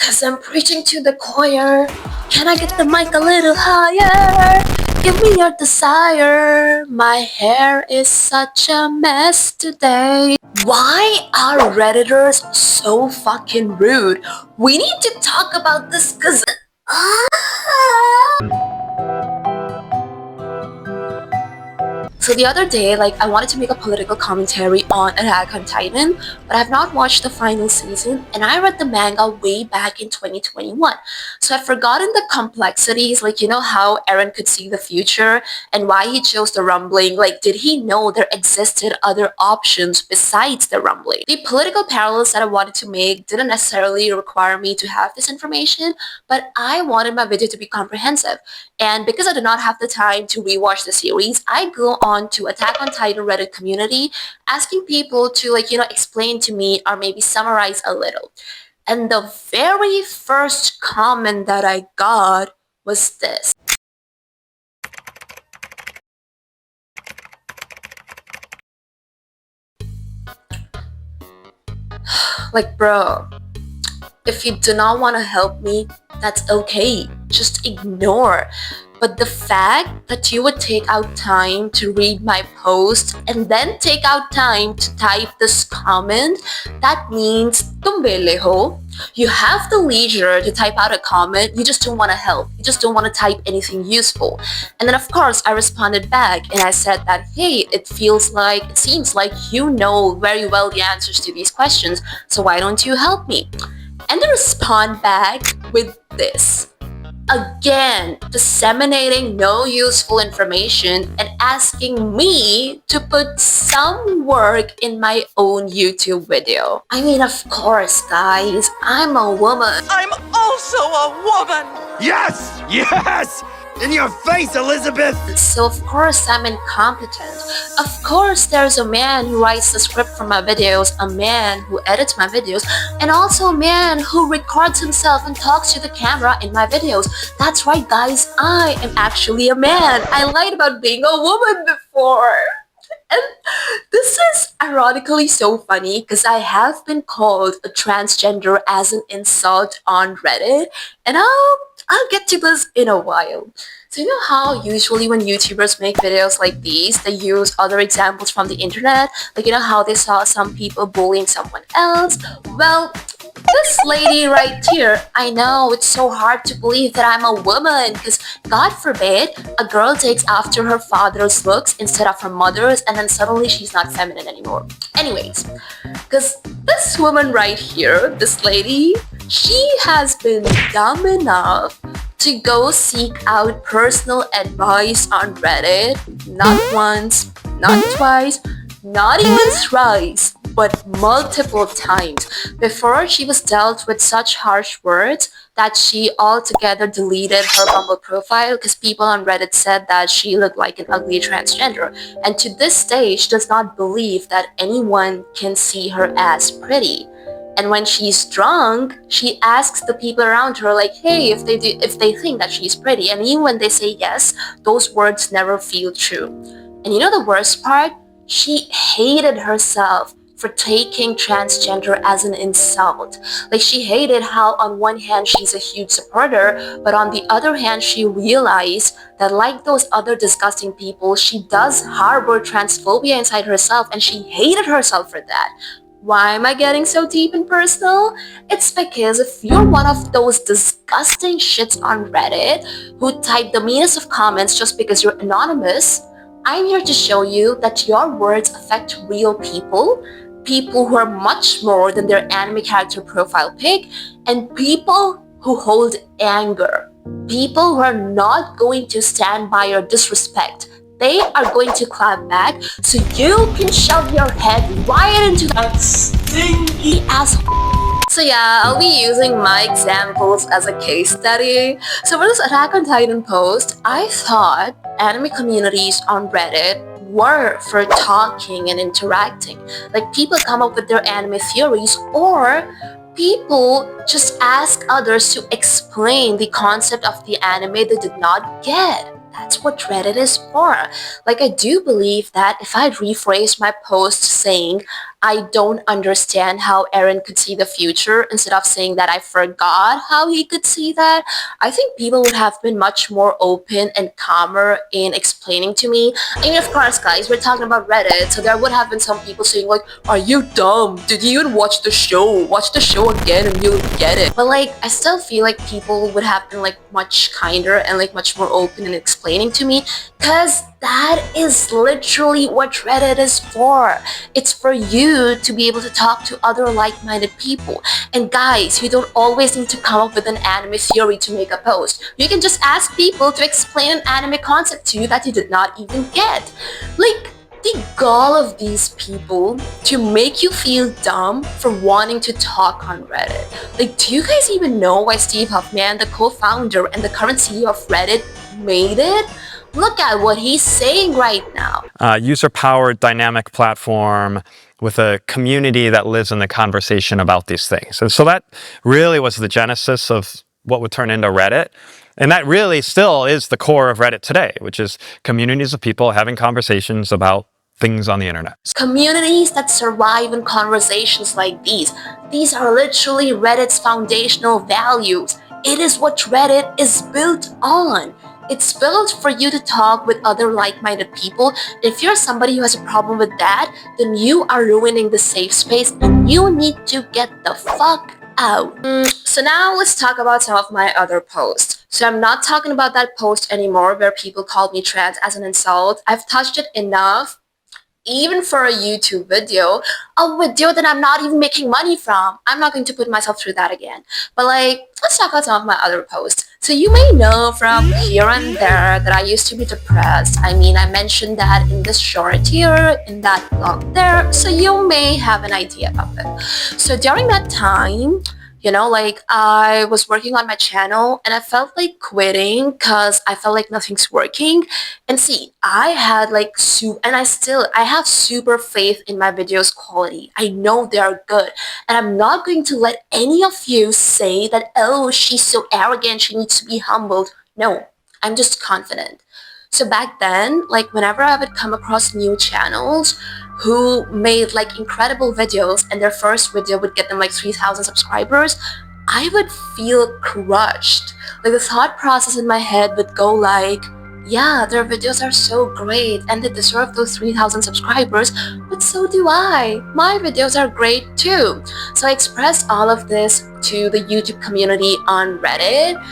Cause I'm preaching to the choir. Can I get the mic a little higher? Give me your desire. My hair is such a mess today. Why are Redditors so fucking rude? We need to talk about this cause... So the other day, I wanted to make a political commentary on Attack on Titan, but I've not watched the final season, and I read the manga way back in 2021. So I've forgotten the complexities, how Eren could see the future and why he chose the rumbling. Did he know there existed other options besides the rumbling? The political parallels that I wanted to make didn't necessarily require me to have this information, but I wanted my video to be comprehensive. And because I did not have the time to rewatch the series, I go on to Attack on Titan Reddit community asking people to explain to me or maybe summarize a little. And the very first comment that I got was this. Bro, if you do not want to help me, that's okay. Just ignore. But the fact that you would take out time to read my post and then take out time to type this comment, that means tumbele ho. You have the leisure to type out a comment, you just don't want to help. You just don't want to type anything useful. And then of course I responded back and I said that, hey, it seems like you know very well the answers to these questions, so why don't you help me? And they respond back with this. Again, disseminating no useful information and asking me to put some work in my own YouTube video. I mean, of course, guys, I'm a woman. I'm also a woman! Yes! Yes! In your face, Elizabeth! So of course I'm incompetent. Of course there's a man who writes the script for my videos, a man who edits my videos, and also a man who records himself and talks to the camera in my videos. That's right, guys, I am actually a man. I lied about being a woman before. And this is ironically so funny because I have been called a transgender as an insult on Reddit, and I'll get to this in a while. So you know how usually when YouTubers make videos like these, they use other examples from the internet? How they saw some people bullying someone else? Well, this lady right here, I know it's so hard to believe that I'm a woman because God forbid a girl takes after her father's looks instead of her mother's and then suddenly she's not feminine anymore. Anyways, because this woman right here, this lady, she has been dumb enough to go seek out personal advice on Reddit, not once, not twice, not even thrice, but multiple times before she was dealt with such harsh words that she altogether deleted her Bumble profile because people on Reddit said that she looked like an ugly transgender. And to this day, she does not believe that anyone can see her as pretty. And when she's drunk, she asks the people around her hey, if they think that she's pretty. And even when they say yes, those words never feel true. And you know the worst part? She hated herself for taking transgender as an insult. She hated how on one hand she's a huge supporter, but on the other hand she realized that like those other disgusting people, she does harbor transphobia inside herself and she hated herself for that. Why am I getting so deep and personal? It's because if you're one of those disgusting shits on Reddit who type the meanest of comments just because you're anonymous, I'm here to show you that your words affect real people who are much more than their anime character profile pic, and people who hold anger. People who are not going to stand by your disrespect. They are going to clap back so you can shove your head right into that stinky asshole. So yeah, I'll be using my examples as a case study. So for this Attack on Titan post, I thought anime communities on Reddit were for talking and interacting. People come up with their anime theories, or people just ask others to explain the concept of the anime they did not get. That's what Reddit is for. I do believe that if I'd rephrased my post saying, I don't understand how Aaron could see the future instead of saying that I forgot how he could see that. I think people would have been much more open and calmer in explaining to me. I mean, of course, guys, we're talking about Reddit, so there would have been some people saying like, "Are you dumb? Did you even watch the show? Watch the show again and you'll get it." But like, I still feel like people would have been like much kinder and like much more open in explaining to me, because that is literally what Reddit is for. It's for you to be able to talk to other like-minded people. And guys, you don't always need to come up with an anime theory to make a post. You can just ask people to explain an anime concept to you that you did not even get. Like, the gall of these people to make you feel dumb for wanting to talk on Reddit. Like, do you guys even know why Steve Huffman, the co-founder and the current CEO of Reddit, made it? Look at what he's saying right now. User-powered dynamic platform with a community that lives in the conversation about these things. And so that really was the genesis of what would turn into Reddit. And that really still is the core of Reddit today, which is communities of people having conversations about things on the internet. Communities that survive in conversations like these. These are literally Reddit's foundational values. It is what Reddit is built on. It's built for you to talk with other like-minded people. If you're somebody who has a problem with that, then you are ruining the safe space and you need to get the fuck out. So now let's talk about some of my other posts. So I'm not talking about that post anymore where people called me trans as an insult. I've touched it enough. Even for a YouTube video, a video that I'm not even making money from. I'm not going to put myself through that again. But like, let's talk about some of my other posts. So you may know from here and there that I used to be depressed. I mean, I mentioned that in this short here, in that blog there, so you may have an idea of it. So during that time, like I was working on my channel and I felt like quitting because I felt like nothing's working. And see, I had like I have super faith in my videos quality. I know they are good. And I'm not going to let any of you say that, oh, she's so arrogant, she needs to be humbled. No, I'm just confident. So back then, like whenever I would come across new channels who made like incredible videos and their first video would get them like 3,000 subscribers, I would feel crushed. Like the thought process in my head would go like, yeah, their videos are so great and they deserve those 3,000 subscribers, but so do I. My videos are great too. So I expressed all of this to the YouTube community on Reddit.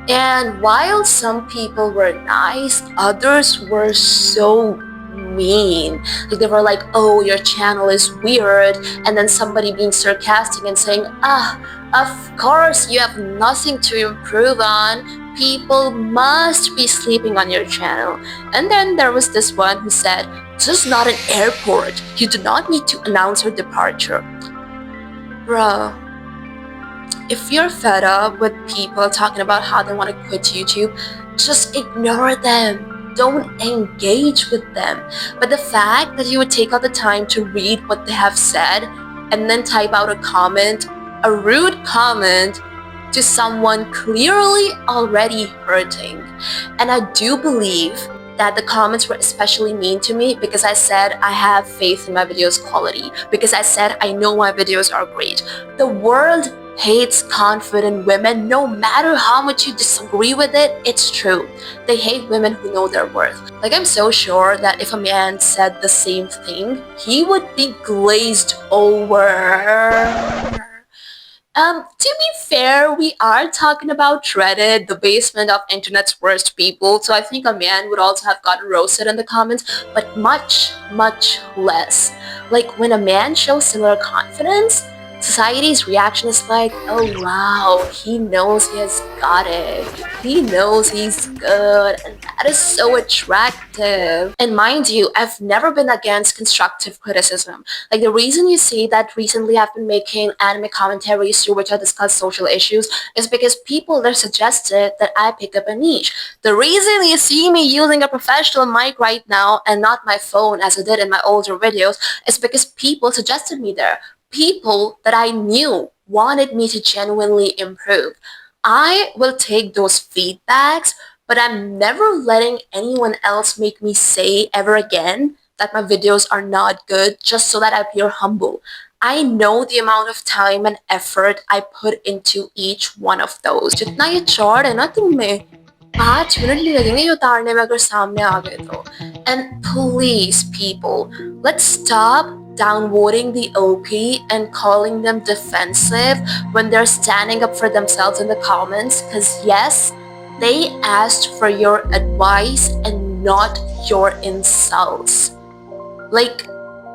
And while some people were nice, others were so mean. Like they were like, oh, your channel is weird. And then somebody being sarcastic and saying, of course you have nothing to improve on. People must be sleeping on your channel. And then there was this one who said, this is not an airport. You do not need to announce your departure. Bruh. If you're fed up with people talking about how they want to quit YouTube, just ignore them. Don't engage with them. But the fact that you would take out the time to read what they have said and then type out a comment, a rude comment to someone clearly already hurting. And I do believe that the comments were especially mean to me because I said I have faith in my videos' quality, because I said I know my videos are great. The world hates confident women. No matter how much you disagree with it, it's true. They hate women who know their worth. Like, I'm so sure that if a man said the same thing, he would be glazed over. To be fair, we are talking about Reddit, the basement of internet's worst people, so I think a man would also have gotten roasted in the comments, but much, much less. Like, when a man shows similar confidence, society's reaction is like, oh wow, he knows he has got it. He knows he's good, and that is so attractive. And mind you, I've never been against constructive criticism. Like the reason you see that recently I've been making anime commentaries through which I discuss social issues is because people there suggested that I pick up a niche. The reason you see me using a professional mic right now and not my phone as I did in my older videos is because people suggested me there. People that I knew wanted me to genuinely improve. I will take those feedbacks, but I'm never letting anyone else make me say ever again that my videos are not good just so that I appear humble. I know the amount of time and effort I put into each one of those. जितना ये चौड़ है ना तुम में, 5 minute नहीं लगेंगे ये उतारने में अगर सामने आ गए तो. And please, people, let's stop downvoting the OP and calling them defensive when they're standing up for themselves in the comments. Because yes, they asked for your advice and not your insults. Like,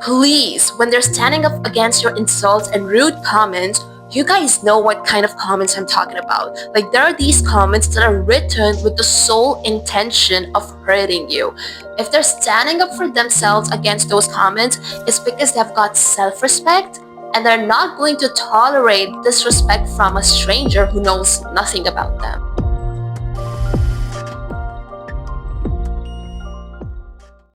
please, when they're standing up against your insults and rude comments, you guys know what kind of comments I'm talking about. Like, there are these comments that are written with the sole intention of hurting you. If they're standing up for themselves against those comments, it's because they've got self-respect and they're not going to tolerate disrespect from a stranger who knows nothing about them.